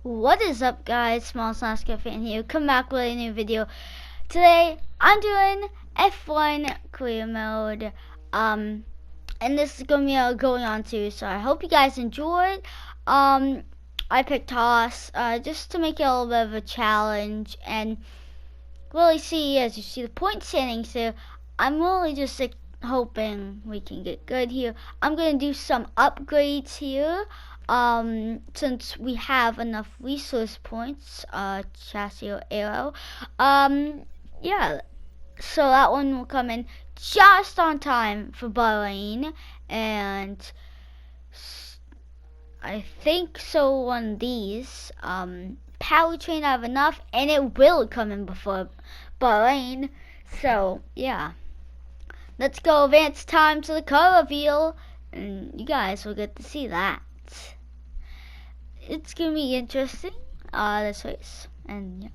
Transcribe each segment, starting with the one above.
What is up, guys? Small NASCAR fan here. Come back with a new video. Today I'm doing F1 career mode. And this is gonna be going on too. So I hope you guys enjoyed. I picked Haas just to make it a little bit of a challenge and really see, as you see the point standings here. I'm really just hoping we can get good here. I'm gonna do some upgrades here. Since we have enough resource points, chassis or arrow, yeah, so that one will come in just on time for Bahrain, and I think so one of these, powertrain I have enough, and it will come in before Bahrain, so yeah. Let's go advance time to the car reveal, and you guys will get to see that. It's gonna be interesting, this race, and yeah.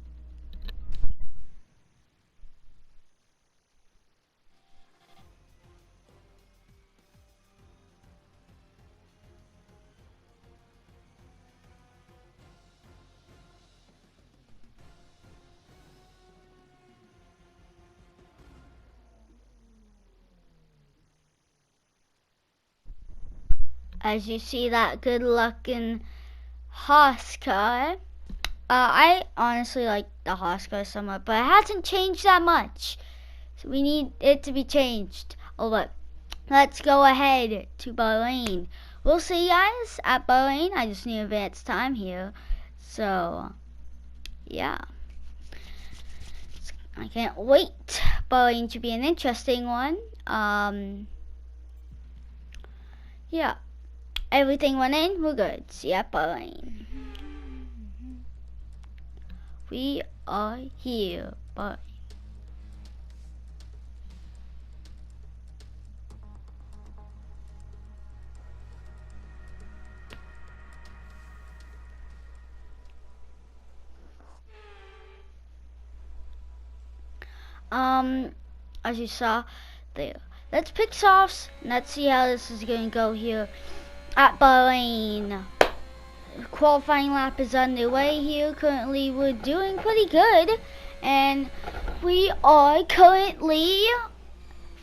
As you see that good looking Haas car, I honestly like the Haas car somewhat, but it hasn't changed that much. So we need it to be changed. Oh look, let's go ahead to Bahrain. We'll see you guys at Bahrain. I just need advance time here. So, yeah. I can't wait. Bahrain should be an interesting one. Yeah. Everything went in, we're good. See you at Bahrain. We are here, but as you saw there. Let's pick softs and let's see how this is gonna go here at Bahrain. Qualifying lap is underway here. Currently we're doing pretty good, and we are currently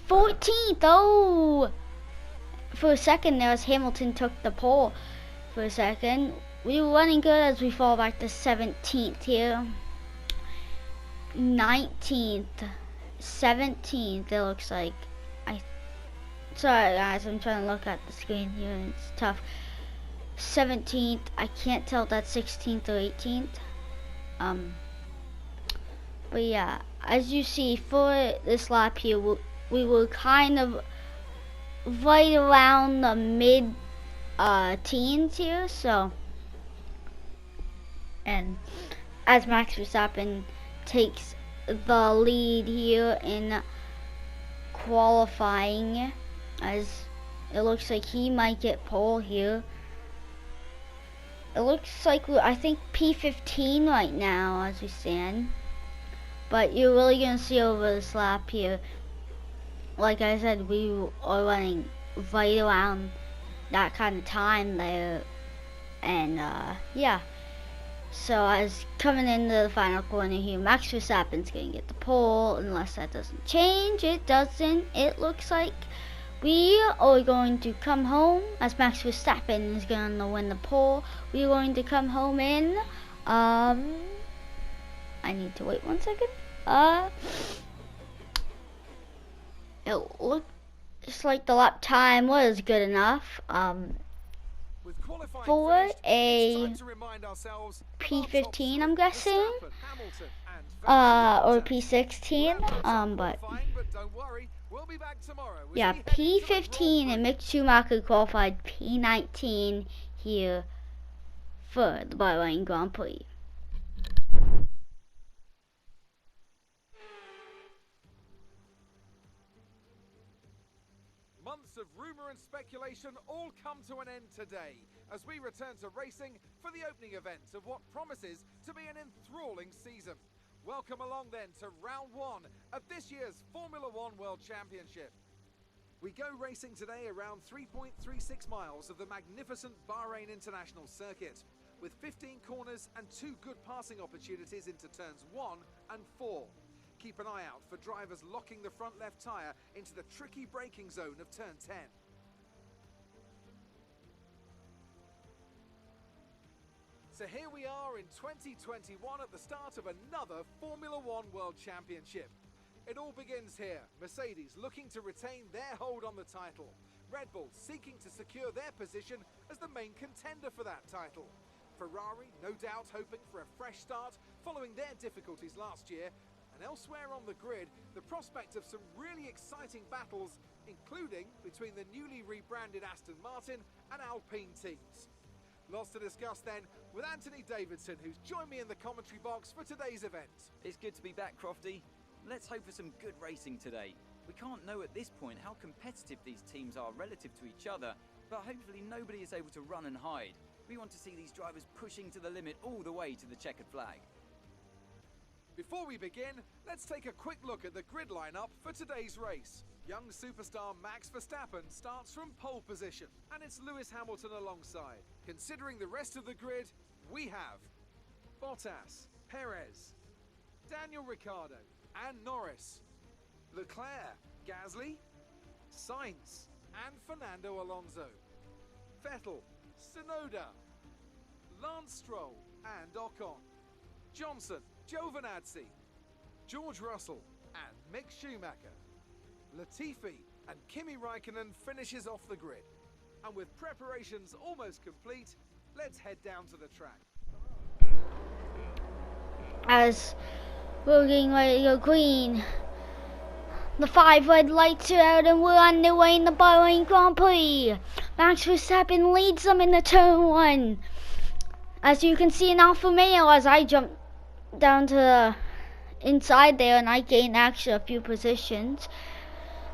14th. Oh, for a second there, as Hamilton took the pole for a second. We were running good as we fall back to 17th here. 19th, 17th it looks like. Sorry guys, I'm trying to look at the screen here and it's tough. 17th, I can't tell if that's 16th or 18th. But yeah, as you see for this lap here, we were kind of right around the mid teens here, so, and as Max Verstappen takes the lead here in qualifying, as it looks like he might get pole here. It looks like I think P15 right now as we stand, but you're really gonna see over this lap here, like I said, we are running right around that kind of time there, and yeah. So as coming into the final corner here, Max Verstappen's gonna get the pole unless that doesn't change. It doesn't. It looks like we are going to come home as Max Verstappen is going to win the pole. We're going to come home in, I need to wait 1 second. It looks like the lap time was good enough, for a P15, I'm guessing, or P16, but yeah, P15, and Mick Schumacher qualified P19 here for the Bahrain Grand Prix. Months of rumour and speculation all come to an end today as we return to racing for the opening event of what promises to be an enthralling season. Welcome along then to round one of this year's Formula One World Championship. We go racing today around 3.36 miles of the magnificent Bahrain International Circuit. with 15 corners and 2 good passing opportunities into turns 1 and 4. Keep an eye out for drivers locking the front left tyre into the tricky braking zone of turn 10. So here we are in 2021 at the start of another Formula One World Championship. It all begins here. Mercedes looking to retain their hold on the title. Red Bull seeking to secure their position as the main contender for that title. Ferrari no doubt hoping for a fresh start following their difficulties last year. And elsewhere on the grid, the prospect of some really exciting battles, including between the newly rebranded Aston Martin and Alpine teams. Lots to discuss then with Anthony Davidson, who's joined me in the commentary box for today's event. It's good to be back, Crofty. Let's hope for some good racing today. We can't know at this point how competitive these teams are relative to each other, but hopefully nobody is able to run and hide. We want to see these drivers pushing to the limit all the way to the checkered flag. Before we begin, let's take a quick look at the grid lineup for today's race. Young superstar Max Verstappen starts from pole position, and it's Lewis Hamilton alongside. Considering the rest of the grid, we have Bottas, Perez, Daniel Ricciardo, and Norris, Leclerc, Gasly, Sainz, and Fernando Alonso, Vettel, Tsunoda, Lance Stroll, and Ocon, Johnson, Giovinazzi, George Russell, and Mick Schumacher. Latifi and Kimi Raikkonen finishes off the grid. And with preparations almost complete, let's head down to the track. As we're getting ready to go green, the 5 red lights are out and we're on the way in the Bahrain Grand Prix. Max Verstappen leads them in the turn 1. As you can see in Alfa Romeo, as I jump down to the inside there and I gain actually a few positions.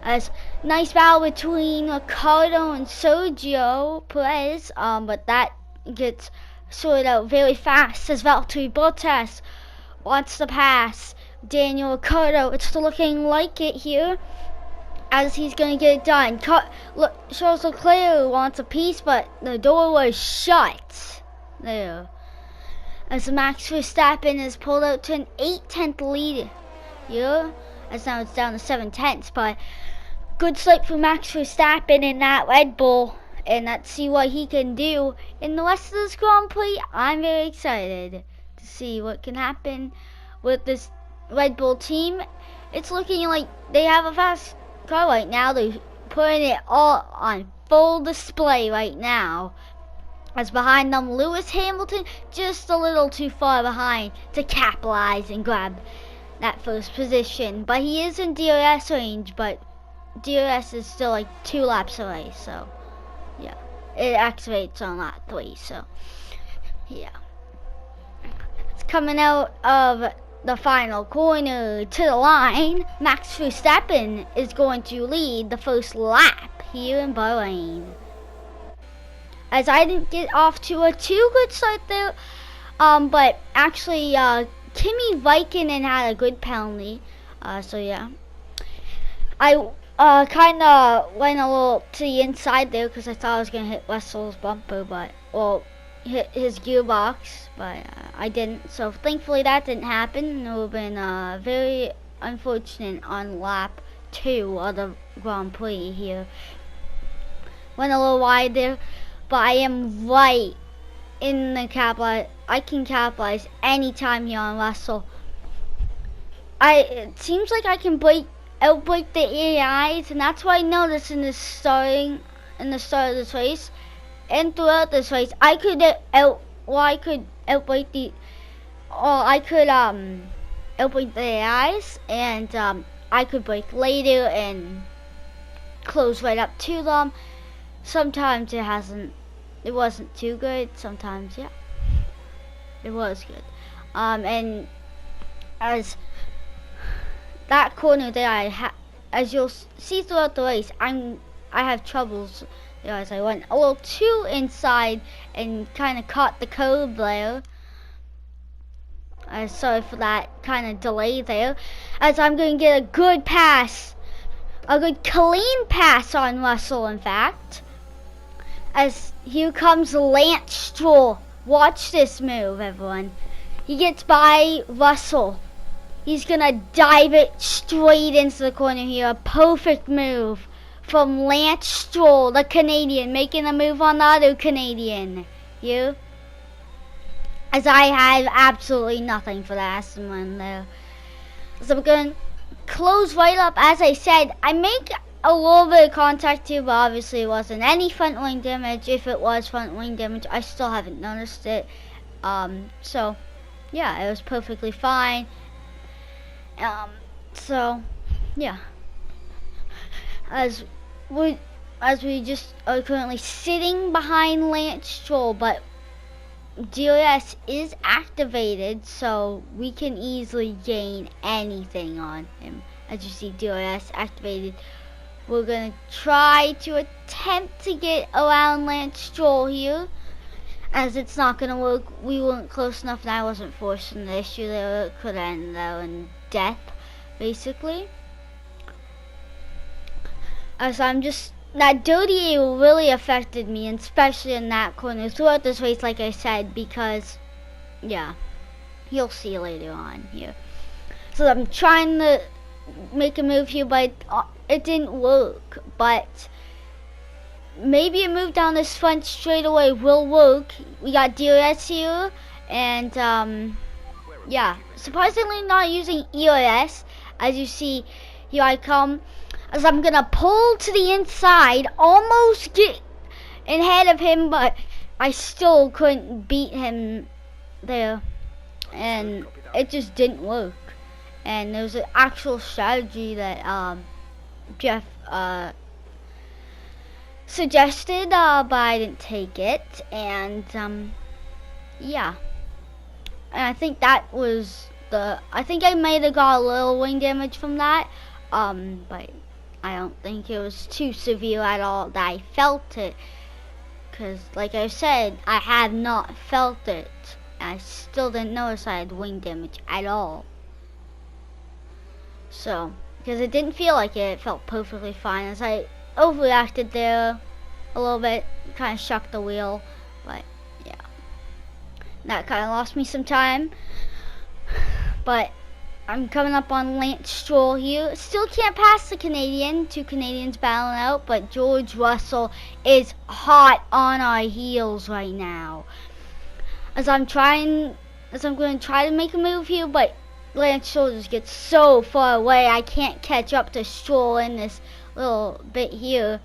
As nice battle between Ricardo and Sergio Perez, but that gets sorted out very fast as Valtteri Bottas wants to pass Daniel Ricciardo. It's looking like it here as he's going to get it done. Charles Leclerc wants a piece, but the door was shut there. As Max Verstappen is pulled out to an 8/10 lead here, as now it's down to 7/10, but good slate for Max Verstappen in that Red Bull, and let's see what he can do in the rest of this Grand Prix. I'm very excited to see what can happen with this Red Bull team. It's looking like they have a fast car right now. They're putting it all on full display right now. As behind them, Lewis Hamilton just a little too far behind to capitalize and grab that first position. But he is in DRS range, but DRS is still like 2 laps away, so yeah. It activates on lap 3, so yeah. It's coming out of the final corner to the line. Max Verstappen is going to lead the first lap here in Bahrain. As I didn't get off to a too good start there, but actually Kimi Raikkonen had a good penalty, so yeah. I kind of went a little to the inside there because I thought I was going to hit Russell's bumper, but, well, hit his gearbox, but I didn't. So thankfully that didn't happen. It would have been very unfortunate on lap 2 of the Grand Prix here. Went a little wide there, but I am right in the capitalize. I can capitalize anytime here on Russell. It seems like I can outbreak the AIs, and that's what I noticed in the start of this race, and throughout this race. I could outbreak the AIs, and I could brake later and close right up to them. Sometimes it wasn't too good. Sometimes, yeah, it was good. And as that corner there, as you'll see throughout the race, I have troubles there as I went a little too inside and kind of caught the curb there. Sorry for that kind of delay there, as I'm going to get a good pass, a good clean pass on Russell, in fact. As here comes Lance Stroll Watch this move, everyone. He gets by Russell. He's gonna dive it straight into the corner here. A perfect move from Lance Stroll, the Canadian, making a move on the other Canadian here. As I have absolutely nothing for the Aston Martin there. So we're going to close right up. As I said, I make a little bit of contact here, but obviously it wasn't any front wing damage. If it was front wing damage, I still haven't noticed it. So yeah, it was perfectly fine. So yeah, as we just are currently sitting behind Lance Stroll, but DRS is activated, so we can easily gain anything on him. As you see, DRS activated. We're gonna try to attempt to get around Lance Stroll here, as it's not gonna work. We weren't close enough, and I wasn't forcing the issue there. It could end though in death, basically. As I'm just, that dirty air really affected me, and especially in that corner throughout this race, like I said, because yeah, you'll see later on here. So I'm trying to make a move here, but it didn't work. But maybe a move down this front straightaway will work. We got DRS here, and yeah, surprisingly not using ERS. As you see, here I come. As I'm gonna pull to the inside, almost get ahead of him, but I still couldn't beat him there, and it just didn't work. And there was an actual strategy that Jeff suggested, but I didn't take it, and yeah. And I think that was I think I might have got a little wing damage from that, but I don't think it was too severe at all that I felt it, because like I said, I have not felt it. I still didn't notice I had wing damage at all. So, because it didn't feel like it felt perfectly fine. As I overreacted there a little bit, kind of shocked the wheel, but yeah. That kind of lost me some time, but I'm coming up on Lance Stroll here. Still can't pass the Canadian. Two Canadians battling out, but George Russell is hot on our heels right now. As I'm going to try to make a move here, but Lance Stroll just gets so far away. I can't catch up to Stroll in this little bit here.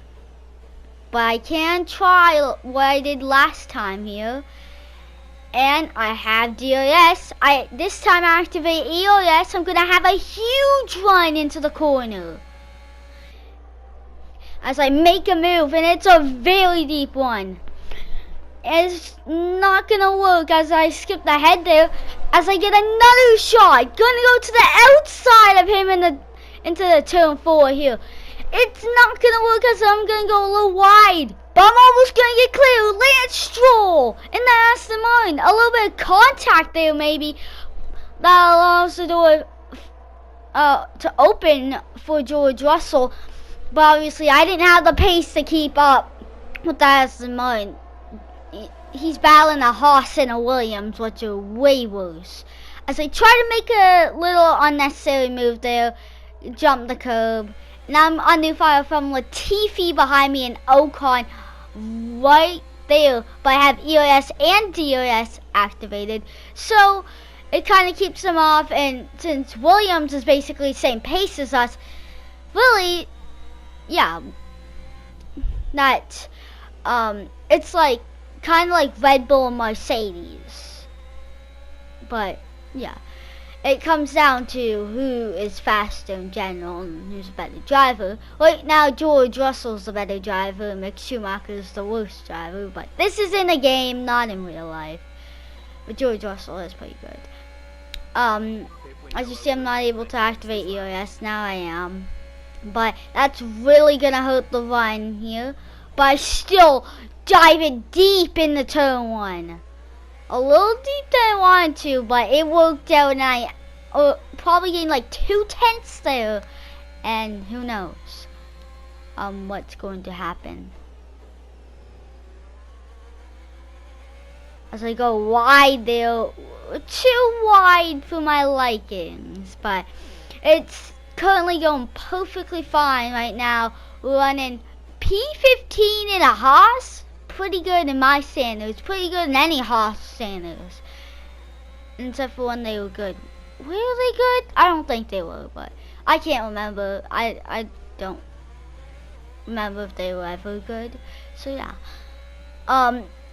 But I can try what I did last time here. And I have DRS. This time I activate ERS. I'm gonna have a huge run into the corner as I make a move, and it's a very deep one. It's not gonna work as I skip the head there. As I get another shot, gonna go to the outside of him into the turn 4 here. It's not gonna work as I'm gonna go a little wide. But I'm almost going to get clear. Lance Stroll in the Aston Martin. A little bit of contact there maybe. That allows the door to open for George Russell. But obviously I didn't have the pace to keep up with the Aston Martin. He's battling a Haas and a Williams, which are way worse. As I try to make a little unnecessary move there. Jump the curb. Now I'm under fire from Latifi behind me and Ocon right there, but I have ERS and DRS activated, so it kind of keeps them off. And since Williams is basically the same pace as us, really, yeah, that it's like kind of like Red Bull and Mercedes, but yeah. It comes down to who is faster in general and who's a better driver. Right now, George Russell's the better driver and Mick Schumacher's the worst driver. But this is in a game, not in real life. But George Russell is pretty good. As you see, I'm not able to activate ERS. Now I am. But that's really going to hurt the run here. But I still dive it deep in the turn 1. A little deep than I wanted to, but it worked out, and I probably gained like 0.2 there, and who knows what's going to happen. as I go wide there, too wide for my likings, but it's currently going perfectly fine right now, running P15 in a Haas. Pretty good in my standards, pretty good in any Haas standards, except for when they were good. Were they good? I don't think they were, but I can't remember. I don't remember if they were ever good. So yeah,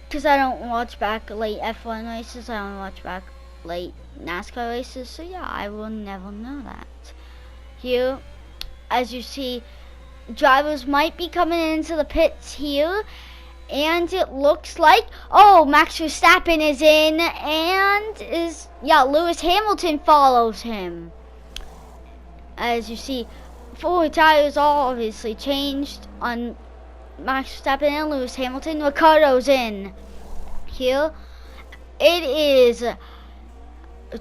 because I don't watch back late F1 races. I don't watch back late NASCAR races. So yeah, I will never know that. Here, as you see, drivers might be coming into the pits here. And it looks like, oh, Max Verstappen is in, and Lewis Hamilton follows him. As you see, forward tires all obviously changed on Max Verstappen and Lewis Hamilton. Ricciardo's in. Here, it is a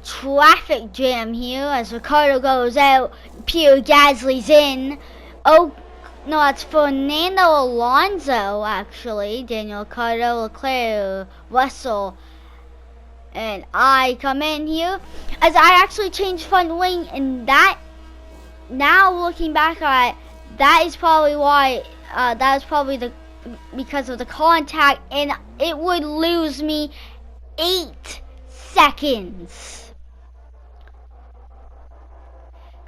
traffic jam here as Ricciardo goes out. Pierre Gasly's in. Oh, no, that's Fernando Alonso, actually. Daniel Ricciardo, Leclerc, Russell. And I come in here as I actually changed front wing, and that, now looking back at it, that is probably why, that is probably because of the contact, and it would lose me 8 seconds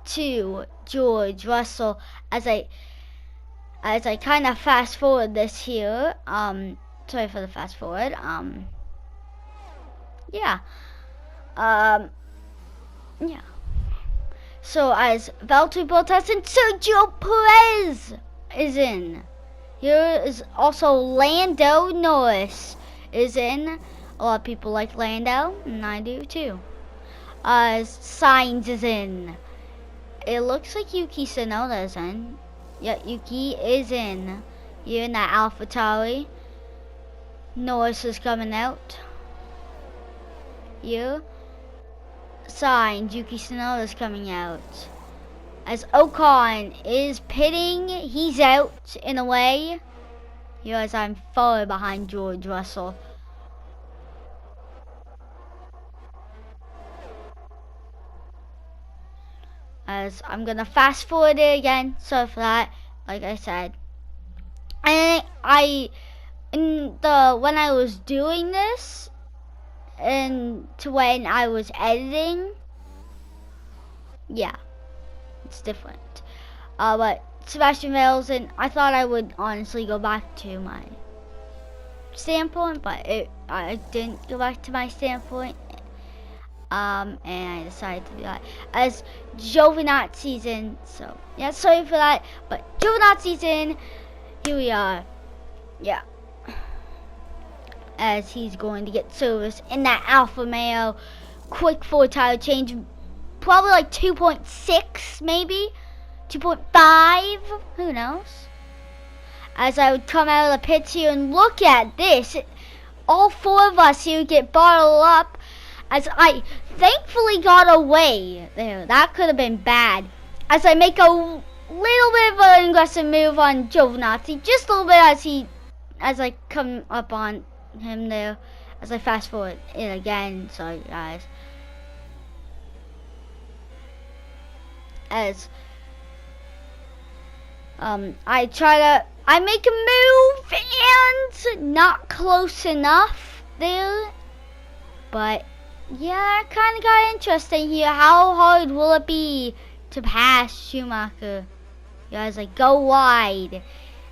to George Russell as I kind of fast forward this here. Sorry for the fast forward. Yeah. Yeah. So as Valtteri Bottas and Sergio Perez is in. Here is also Lando Norris is in. A lot of people like Lando, and I do too. Sainz is in. It looks like Yuki Tsunoda is in. Yeah, Yuki is in. Here in that AlphaTauri. Norris is coming out. Here. Sainz, Yuki Tsunoda is coming out. As Ocon is pitting, he's out in a way. Here as I'm far behind George Russell. As I'm gonna fast forward it again, sorry for that, like I said. And when I was doing this, and to when I was editing, yeah, it's different. But Sebastian Vettel's, and I thought I would honestly go back to my standpoint, but I didn't go back to my standpoint. And I decided to do that as Giovinazzi's in. So yeah, sorry for that, but Giovinazzi's in. Here we are. Yeah, as he's going to get service in that Alfa Romeo. Quick 4 tire change, probably like 2.6, maybe 2.5. Who knows? As I would come out of the pits here and look at this, all 4 of us here get bottled up. As I thankfully got away there. That could have been bad. As I make a little bit of an aggressive move on Giovinazzi. Just a little bit as I come up on him there. As I fast forward it again. Sorry guys. As I make a move and not close enough there. But yeah, it kind of got interesting here. How hard will it be to pass Schumacher? You guys like go wide.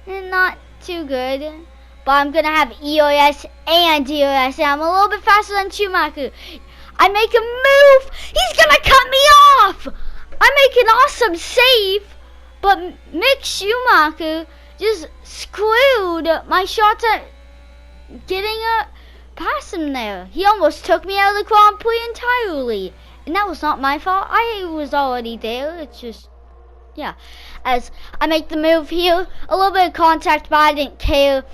Not too good. But I'm going to have EOS and DRS. And I'm a little bit faster than Schumacher. I make a move. He's going to cut me off. I make an awesome save. But Mick Schumacher just screwed my shots at getting past him there. He almost took me out of the Grand Prix entirely. And that was not my fault. I was already there. It's just, yeah. As I make the move here, a little bit of contact, but I didn't care.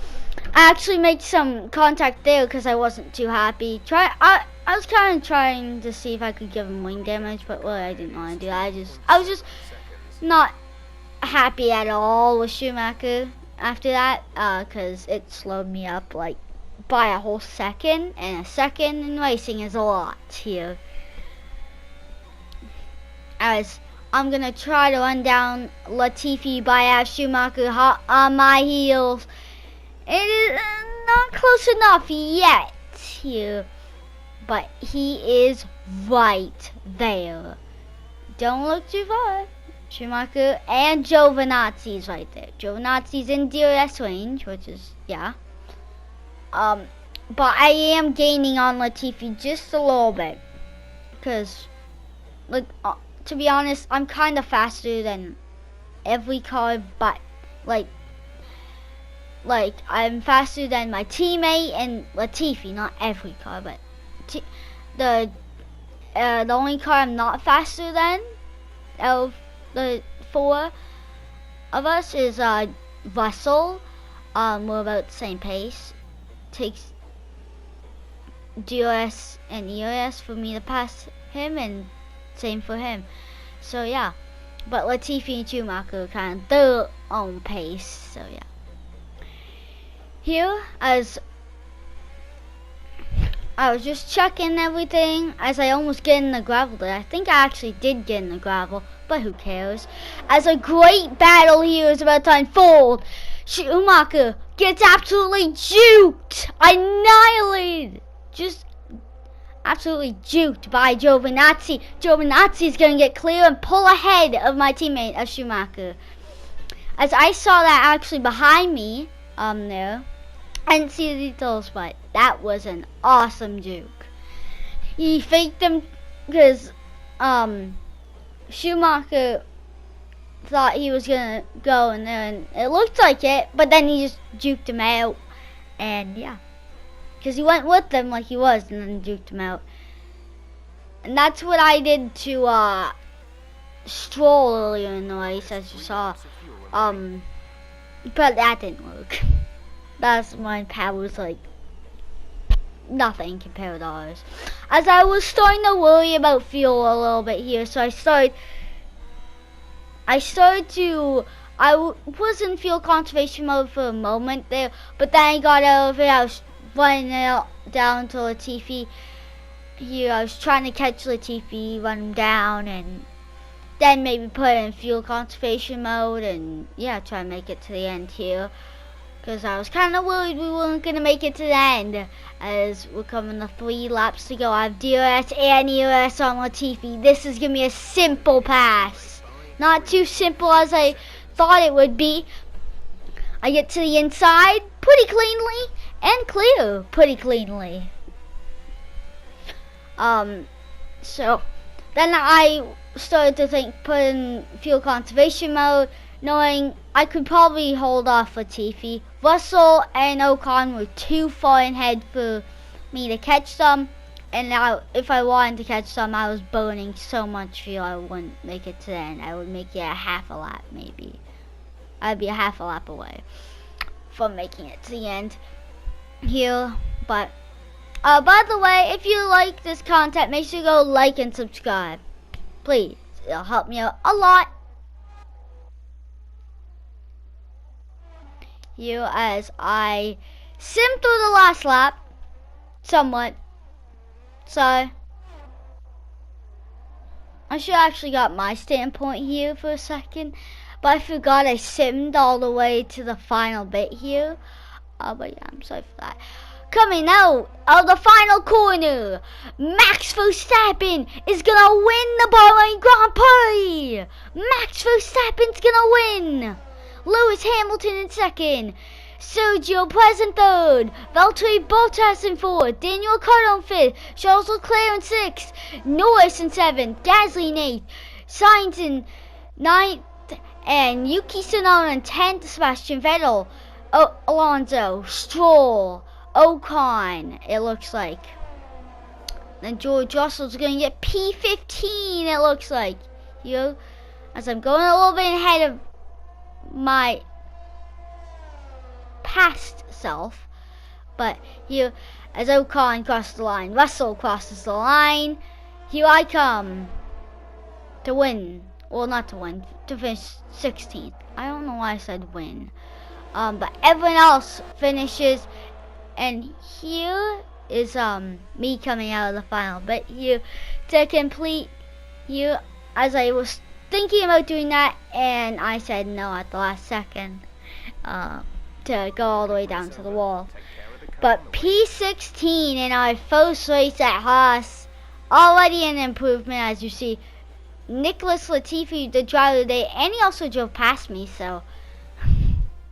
I actually made some contact there because I wasn't too happy. I was kind of trying to see if I could give him wing damage, but really I didn't want to do that. I was just not happy at all with Schumacher after that, because it slowed me up like by a whole second, and a second in racing is a lot here. As I'm gonna try to run down Latifi by Schumacher hot on my heels. It is not close enough yet here, but he is right there. Don't look too far. Schumacher and Giovinazzi's right there. Giovinazzi's in DRS range, which is, yeah. But I am gaining on Latifi just a little bit. Because, like, to be honest, I'm kind of faster than every car, but, like, I'm faster than my teammate and Latifi, not every car, but the only car I'm not faster than of the four of us is Russell. We're about the same pace. Takes DRS and ERS for me to pass him, and same for him. So yeah, but Latifi and Schumacher are kind of their own pace. So yeah. Here, as I was just checking everything, as I almost get in the gravel there. I think I actually did get in the gravel, but who cares? As a great battle here is about to unfold. Schumacher gets absolutely juked, annihilated, just absolutely juked by Giovinazzi. Giovinazzi is going to get clear and pull ahead of my teammate, Schumacher. As I saw that actually behind me, there. I didn't see the details, but that was an awesome juke. He faked him because Schumacher thought he was gonna go in there, and it looked like it, but then he just juked him out, and yeah, because he went with them like he was, and then juked him out. And that's what I did to Stroll earlier in the race, as you saw. But that didn't work. That's my power was like nothing compared to ours. As I was starting to worry about fuel a little bit here, so I was in fuel conservation mode for a moment there, but then I got out of it. I was running it down to Latifi here. I was trying to catch Latifi, run him down, and then maybe put it in fuel conservation mode, and yeah, try and make it to the end here. Because I was kind of worried we weren't going to make it to the end, as we're coming to 3 laps to go. I have DRS and ERS on Latifi. This is going to be a simple pass. Not too simple as I thought it would be. I get to the inside pretty cleanly and clear pretty cleanly. So then I started to think, put in fuel conservation mode, knowing I could probably hold off Latifi. Russell and Ocon were too far ahead for me to catch them, and now if I wanted to catch them, I was burning so much fuel I wouldn't make it to the end. I would make it a half a lap maybe. I'd be a half a lap away from making it to the end here. But by the way, if you like this content, make sure you go like and subscribe. Please, it'll help me out a lot. Here as I sim through the last lap, somewhat. So I should actually got my standpoint here for a second, but I forgot I simmed all the way to the final bit here. But yeah, I'm sorry for that. Coming out of the final corner, Max Verstappen is gonna win the Bahrain Grand Prix. Max Verstappen's gonna win. Lewis Hamilton in second, Sergio Perez in third, Valtteri Bottas in fourth, Daniel Ricciardo in fifth, Charles Leclerc in sixth, Norris in seventh, Gasly in eighth, Sainz in ninth, and Yuki Tsunoda in 10th, Sebastian Vettel, Alonso, Stroll, Ocon, it looks like. Then George Russell's going to get P15, it looks like. Here, as I'm going a little bit ahead of my past self. But here, as Ocon crosses the line, Russell crosses the line. Here I come to win. Well, not to win, to finish 16th. I don't know why I said win. But everyone else finishes And here is me coming out of the final. But here to complete here, as I was thinking about doing that, and I said no at the last second to go all the way down to the wall. But P16 in our first race at Haas, already an improvement, as you see. Nicholas Latifi, the driver today, and he also drove past me, so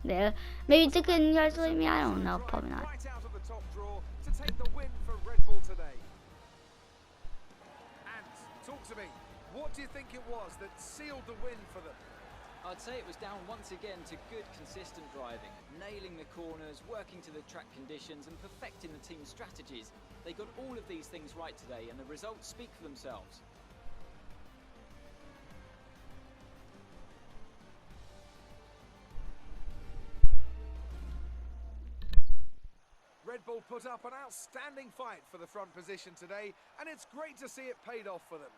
there. Maybe they could congratulate me, I don't know, probably not. Right out of the top draw to take the win for Red Bull today. And talk to me, what do you think it was that sealed the win for them? I'd say it was down once again to good, consistent driving, nailing the corners, working to the track conditions, and perfecting the team's strategies. They got all of these things right today, and the results speak for themselves. Red Bull put up an outstanding fight for the front position today, and it's great to see it paid off for them.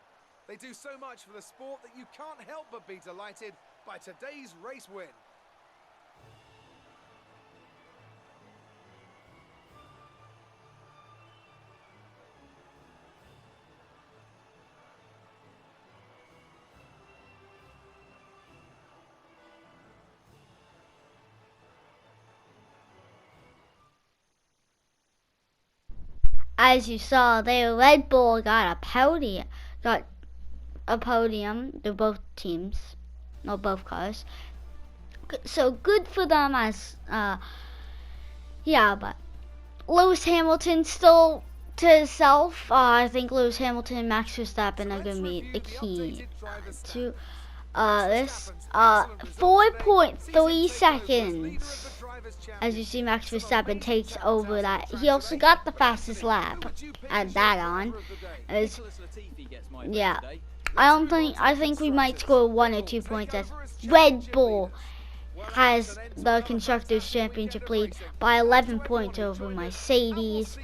They do so much for the sport that you can't help but be delighted by today's race win. As you saw, the Red Bull got a podium. They're both teams, no, both cars. So good for them. As yeah, but Lewis Hamilton still to himself. I think Lewis Hamilton and Max Verstappen are gonna be the key to this. 4.3 seconds. As you see, Max Verstappen takes over that. He also got the fastest lap. Add that on. Yeah, I think we might score 1 or 2 points as Red Bull has the Constructors' Championship lead by 11 points over Mercedes.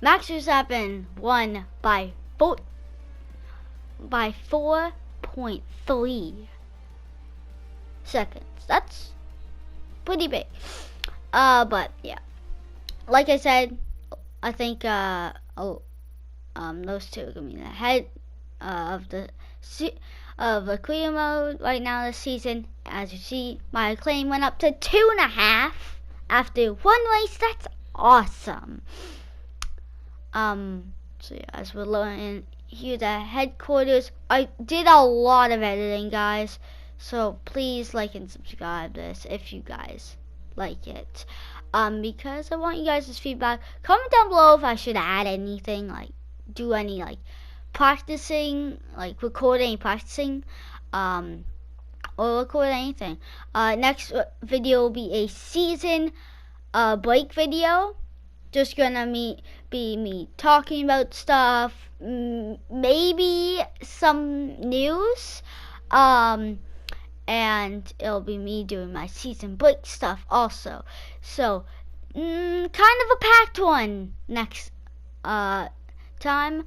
Max Verstappen won by 4.3 seconds. That's pretty big. But yeah, like I said, I think those two are gonna be ahead of the career mode right now this season. As you see, my claim went up to 2.5 after one race. That's awesome. So yeah, as we're learning here at headquarters, I did a lot of editing, guys. So please like and subscribe this if you guys like it. Because I want you guys' feedback. Comment down below if I should add anything, like do any like practicing, like record any practicing, or record anything. Next video will be a season break video. Just gonna be me talking about stuff, maybe some news, and it'll be me doing my season break stuff also. So kind of a packed one next time.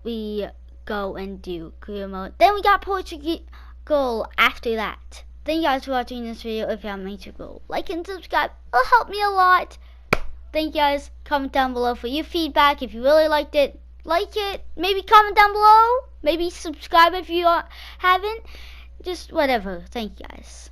We go and do career mode. Then we got Portugal after that. Thank you guys for watching this video. If you haven't made sure to go like and subscribe, it'll help me a lot. Thank you guys. Comment down below for your feedback. If you really liked it, like it. Maybe comment down below. Maybe subscribe if you haven't. Just whatever. Thank you guys.